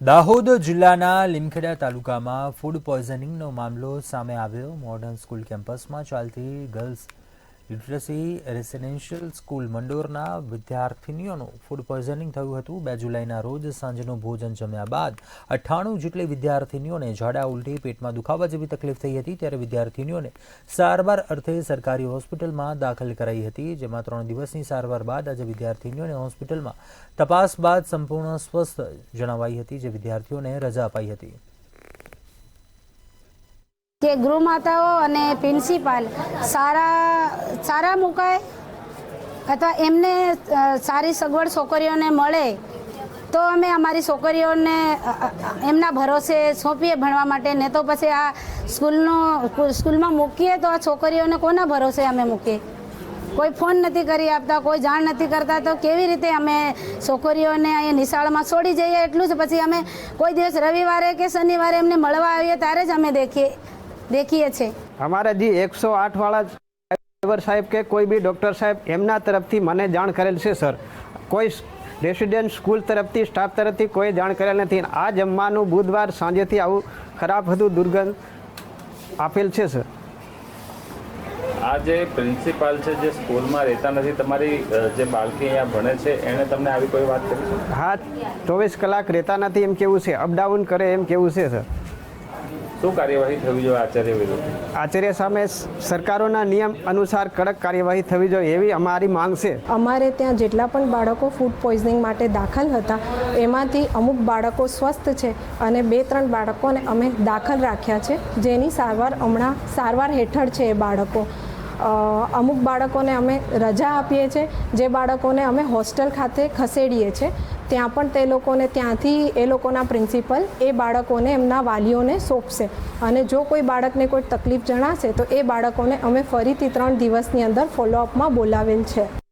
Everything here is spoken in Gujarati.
દાહોદ જિલ્લાના લીમખેડા તાલુકામાં ફૂડ પોઈઝનિંગનો મામલો સામે આવ્યો। મોડર્ન સ્કૂલ કેમ્પસમાં ચાલતી ગર્લ્સ લિટરસી રેસિડેન્શિયલ સ્કૂલ મંડોરના વિદ્યાર્થીનીઓનું ફૂડ પોઈઝનિંગ થયું હતું। 2 જુલાઈના રોજ સાંજનું ભોજન જમ્યા બાદ 98 જેટલી વિદ્યાર્થીનીઓને ઝાડા ઉલટી પેટમાં દુખાવા જેવી તકલીફ થઈ હતી। ત્યારે વિદ્યાર્થીનીઓને સારવાર અર્થે સરકારી હોસ્પિટલમાં દાખલ કરાઈ હતી, જેમાં 3 દિવસની સારવાર બાદ આજે વિદ્યાર્થીનીઓને હોસ્પિટલમાં તપાસ બાદ સંપૂર્ણ સ્વસ્થ જણાવાઈ હતી, જે વિદ્યાર્થીઓને રજા અપાઈ હતી। કે ગૃહમાતાઓ અને પ્રિન્સિપાલ સારા મુકાય અથવા એમને સારી સગવડ છોકરીઓને મળે તો અમે અમારી છોકરીઓને એમના ભરોસે સોંપીએ ભણવા માટે, ને તો પછી આ સ્કૂલમાં મૂકીએ તો આ છોકરીઓને કોના ભરોસે અમે મૂકીએ? કોઈ ફોન નથી કરી આપતા, કોઈ જાણ નથી કરતા, તો કેવી રીતે અમે છોકરીઓને અહીંયા નિશાળમાં છોડી જઈએ? એટલું જ પછી અમે કોઈ દિવસ રવિવારે કે શનિવારે એમને મળવા આવીએ ત્યારે જ અમે देखिए छे। हमारा जी 108 वाला ड्राइवर साहेब के कोई भी डॉक्टर साहेब एमना तरफथी मने जाण करेल छे सर। कोई रेसिडेंट स्कूल तरफथी स्टाफ तरफथी कोई जाण करेल नथी। आ जमवानुं बुधवार सांजेथी आवुं खराब हतुं, दुर्गंध आपेल छे सर। आ जे प्रिंसिपल छे जे स्कूल में रहता नहीं, तमारी जे बाळकी अहींया भणे छे एणे तमने आवी कोई वात करी छे? हाँ, 24 कलाक रहता नहीं एम केवुं छे, अपडाउन करे एम केवुं छे सर। શું કાર્યવાહી થવી જોઈએ આચાર્ય વિરુદ્ધ? આચાર્ય સામે સરકારોના નિયમ અનુસાર કડક કાર્યવાહી થવી જોઈએ એવી અમારી માંગ છે। અમારે ત્યાં જેટલા પણ બાળકો ફૂડ પોઈઝનિંગ માટે દાખલ હતા એમાંથી અમુક બાળકો સ્વસ્થ છે અને 2-3 બાળકોને અમે દાખલ રાખ્યા છે, જેની હમણાં સારવાર હેઠળ છે એ બાળકો। અમુક બાળકોને અમે રજા આપીએ છીએ, જે બાળકોને અમે હોસ્ટેલ ખાતે ખસેડીએ છીએ, ત્યાં પણ તે લોકોને ત્યાંથી એ લોકોના પ્રિન્સિપલ એ બાળકોને એમના વાલીઓને સોંપશે, અને જો કોઈ બાળકને કોઈ તકલીફ જણાશે તો એ બાળકોને અમે ફરીથી 3 દિવસની અંદર ફોલોઅપમાં બોલાવેલ છે।